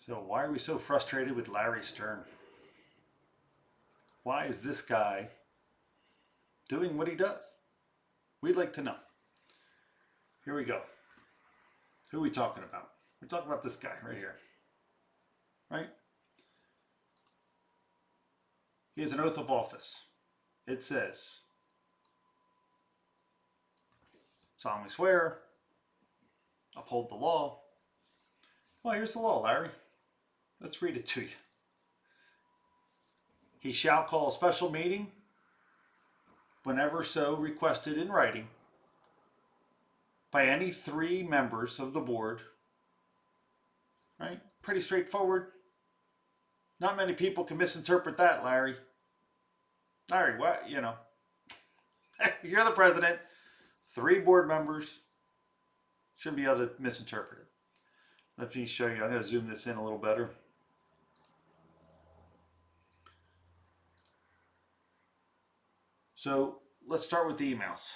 So why are we so frustrated with Larry Stern? Why is this guy doing what he does? We'd like to know. Here we go. Who are we talking about? We're talking about this guy right here. Right? He has an oath of office. It says, solemnly swear, uphold the law. Well, here's the law, Larry. Let's read it to you. He shall call a special meeting whenever so requested in writing by any 3 members of the board. Right? Pretty straightforward. Not many people can misinterpret that, Larry. Larry, what? You know, you're the president. 3 board members. Shouldn't be able to misinterpret it. Let me show you. I'm going to zoom this in a little better. So let's start with the emails.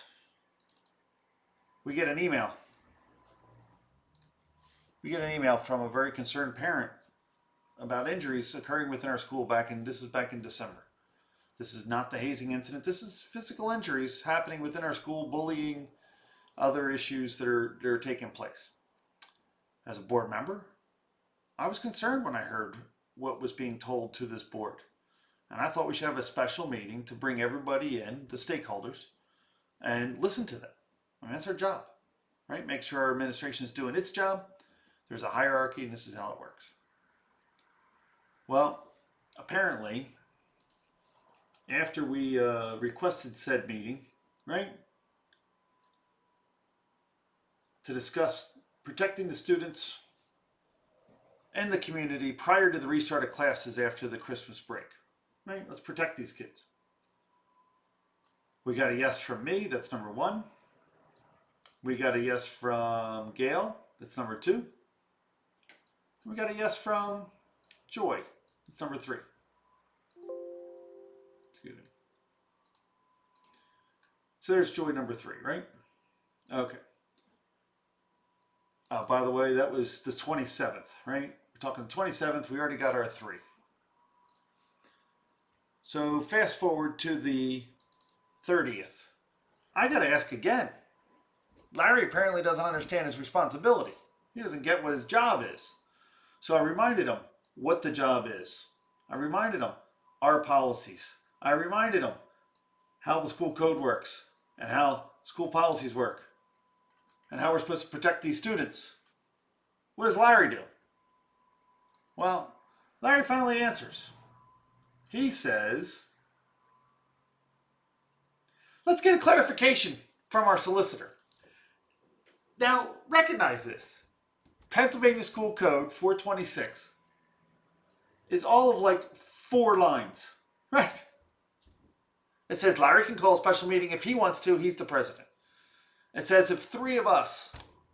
We get an email. We get an email from a very concerned parent about injuries occurring within our school this is back in December. This is not the hazing incident. This is physical injuries happening within our school, bullying, other issues that are taking place. As a board member, I was concerned when I heard what was being told to this board. And I thought we should have a special meeting to bring everybody in, the stakeholders, and listen to them. I mean, that's our job, right? Make sure our administration is doing its job. There's a hierarchy, and this is how it works. Well, apparently, after we requested said meeting, right, to discuss protecting the students and the community prior to the restart of classes after the Christmas break. Right? Let's protect these kids. We got a yes from me, that's number 1. We got a yes from Gail, that's number 2. We got a yes from Joy, that's number 3. Excuse me. So there's Joy number 3, right? Okay. By the way, that was the 27th, right? We're talking the 27th, we already got our 3. So fast forward to the 30th. I got to ask again. Larry apparently doesn't understand his responsibility. He doesn't get what his job is. So I reminded him what the job is. I reminded him our policies. I reminded him how the school code works and how school policies work and how we're supposed to protect these students. What does Larry do? Well, Larry finally answers. He says, let's get a clarification from our solicitor. Now, recognize this. Pennsylvania School Code 426 is all of like 4 lines, right? It says Larry can call a special meeting if he wants to. He's the president. It says if 3 of us,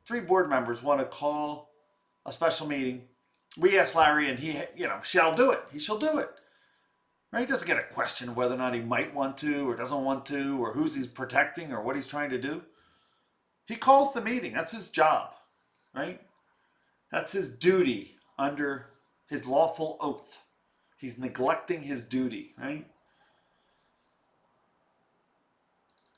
3 board members want to call a special meeting, we ask Larry and he, shall do it. He shall do it. Right? He doesn't get a question of whether or not he might want to or doesn't want to or who's he's protecting or what he's trying to do. He calls the meeting. That's his job, right? That's his duty under his lawful oath. He's neglecting his duty, right?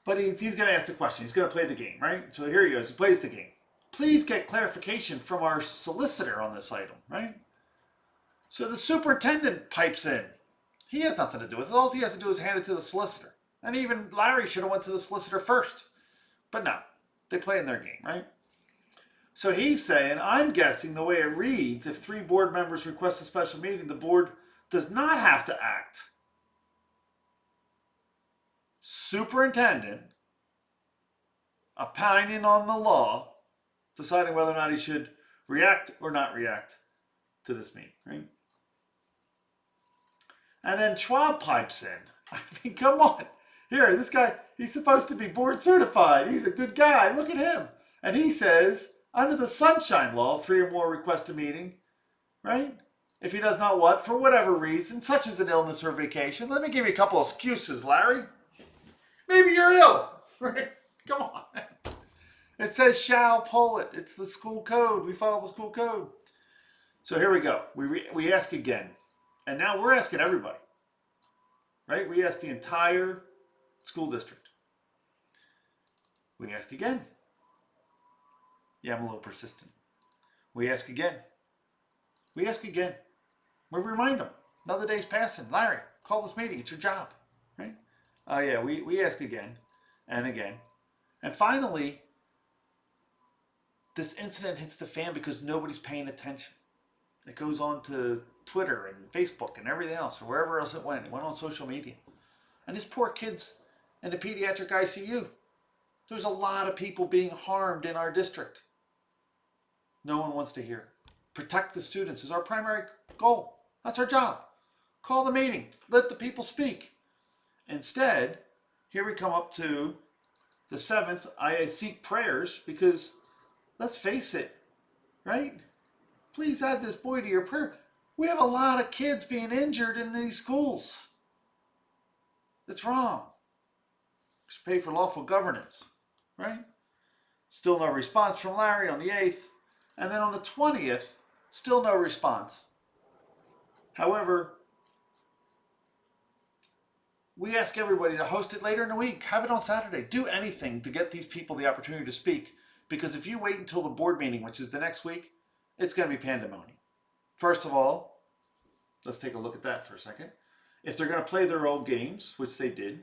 But he's going to ask the question. He's going to play the game, right? So here he goes. He plays the game. Please get clarification from our solicitor on this item, right? So the superintendent pipes in. He has nothing to do with it. All he has to do is hand it to the solicitor. And even Larry should have went to the solicitor first. But no, they play in their game, right? So he's saying, I'm guessing the way it reads, if 3 board members request a special meeting, the board does not have to act. Superintendent, opining on the law, deciding whether or not he should react or not react to this meeting, right? And then Schwab pipes in. I mean, come on. Here, this guy, he's supposed to be board certified. He's a good guy. Look at him. And he says, under the Sunshine Law, 3 or more request a meeting, right? If he does not what, for whatever reason, such as an illness or vacation. Let me give you a couple of excuses, Larry. Maybe you're ill, right? Come on. It says shall poll it. It's the school code. We follow the school code. So here we go. We ask again. And now we're asking everybody, right? We ask the entire school district. We ask again. Yeah, I'm a little persistent. We ask again. We ask again. We remind them. Another day's passing. Larry, call this meeting. It's your job, right? Oh, yeah, we ask again and again. And finally, this incident hits the fan because nobody's paying attention. It goes on to Twitter and Facebook and everything else, or wherever else it went. It went on social media. And this poor kid's in the pediatric ICU. There's a lot of people being harmed in our district. No one wants to hear it. Protect the students is our primary goal. That's our job. Call the meeting. Let the people speak. Instead, here we come up to the 7th. I seek prayers because, let's face it, right? Please add this boy to your prayer. We have a lot of kids being injured in these schools. It's wrong. We should pay for lawful governance, right? Still no response from Larry on the 8th. And then on the 20th, still no response. However, we ask everybody to host it later in the week. Have it on Saturday. Do anything to get these people the opportunity to speak. Because if you wait until the board meeting, which is the next week, it's going to be pandemonium. First of all, let's take a look at that for a second. If they're going to play their old games, which they did,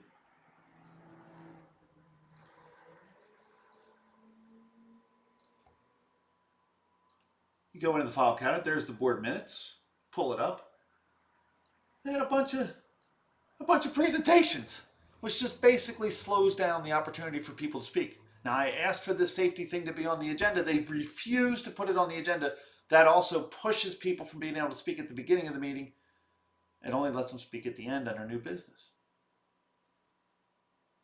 you go into the file cabinet, there's the board minutes, pull it up. They had a bunch of presentations, which just basically slows down the opportunity for people to speak. Now, I asked for this safety thing to be on the agenda. They've refused to put it on the agenda. That also pushes people from being able to speak at the beginning of the meeting. It only lets them speak at the end under new business.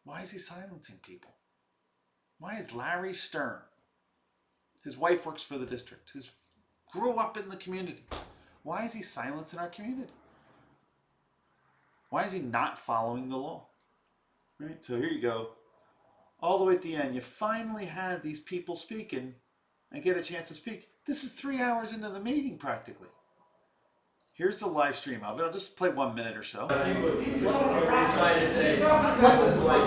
Why is he silencing people? Why is Larry Stern? His wife works for the district. He grew up in the community. Why is he silencing our community? Why is he not following the law? Right? So here you go. All the way at the end, you finally had these people speaking and get a chance to speak. This is 3 hours into the meeting practically. Here's the live stream of it. I'll just play 1 minute or so. I think what do I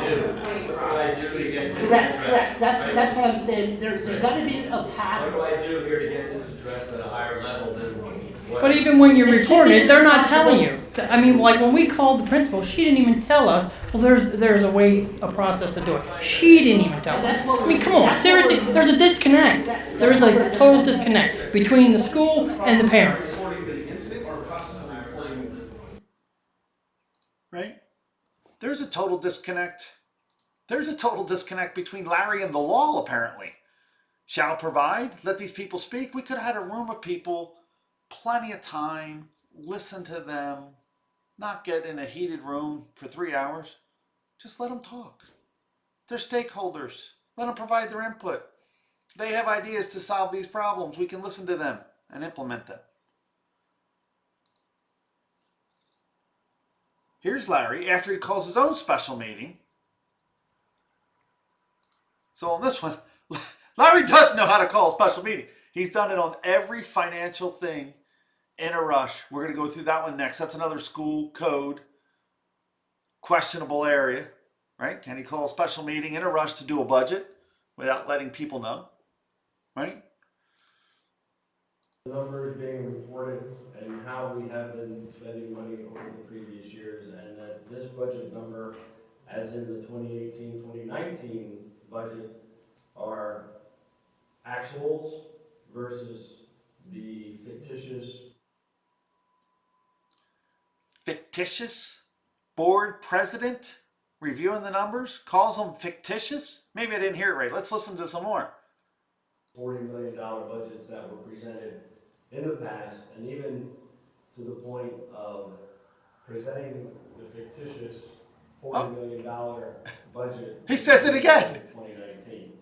do? What do I do to get this addressed? Correct. That's what I'm saying. There's got to be a path. What do I do here to get this addressed at a higher level than what? But even when you record it, they're not telling you. I mean, like when we called the principal, she didn't even tell us, well, there's a process to do it. She didn't even tell us. I mean, come on, seriously, there's a disconnect. There is a total disconnect between the school and the parents. Right? There's a total disconnect. There's a total disconnect between Larry and the law, apparently. Shall provide, let these people speak. We could have had a room of people, plenty of time, listen to them, not get in a heated room for 3 hours. Just let them talk. They're stakeholders. Let them provide their input. They have ideas to solve these problems. We can listen to them and implement them. Here's Larry after he calls his own special meeting. So on this one, Larry does know how to call a special meeting. He's done it on every financial thing in a rush. We're going to go through that one next. That's another school code questionable area, right? Can he call a special meeting in a rush to do a budget without letting people know, right? The numbers being reported and how we have been spending money over the previous years, and that this budget number, as in the 2018-2019 budget, are actuals versus the fictitious board president reviewing the numbers calls them fictitious. Maybe I didn't hear it right. Let's listen to some more. $40 million budgets that were presented in the past, and even to the point of presenting the fictitious $40 million budget. He says it again. 2019.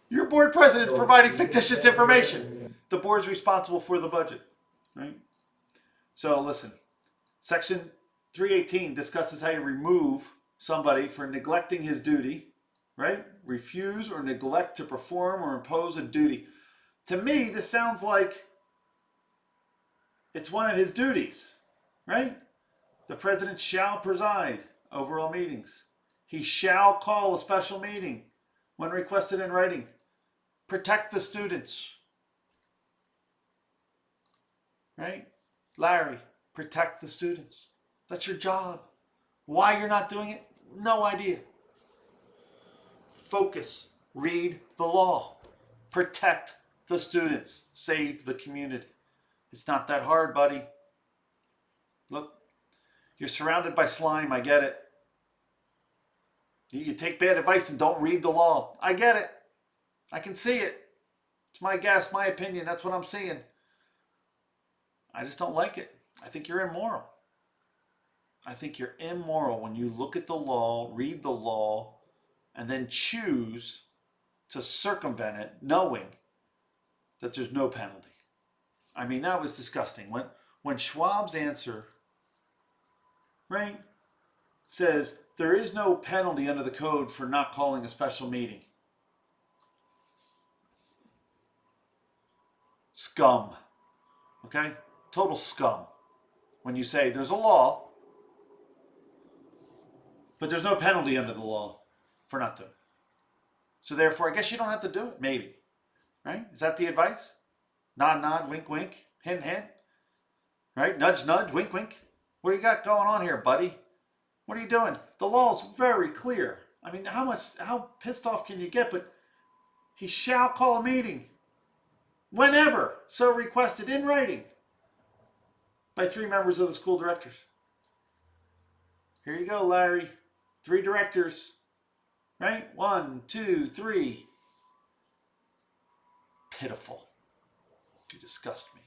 Your board president's providing fictitious information. The board's responsible for the budget, right? So listen, Section 318 discusses how you remove somebody for neglecting his duty, right? Refuse or neglect to perform or impose a duty. To me, this sounds like It's one of his duties, right? The president shall preside over all meetings. He shall call a special meeting when requested in writing. Protect the students, right? Larry, protect the students. That's your job. Why you're not doing it? No idea. Focus. Read the law. Protect the students. Save the community. It's not that hard, buddy. Look, you're surrounded by slime. I get it. You take bad advice and don't read the law. I get it. I can see it. It's my guess, my opinion. That's what I'm seeing. I just don't like it. I think you're immoral. I think you're immoral when you look at the law, read the law, and then choose to circumvent it knowing that there's no penalty. I mean, that was disgusting. When Schwab's answer, right, says there is no penalty under the code for not calling a special meeting. Scum. Okay? Total scum. When you say there's a law, but there's no penalty under the law for not doing it. So therefore, I guess you don't have to do it. Maybe. Right? Is that the advice? Nod, nod, wink, wink, hint, hint. Right? Nudge, nudge, wink, wink. What do you got going on here, buddy? What are you doing? The law is very clear. I mean, how pissed off can you get? But he shall call a meeting whenever so requested in writing by 3 members of the school directors. Here you go, Larry. 3 directors. Right? 1, 2, 3. Pitiful. You disgust me.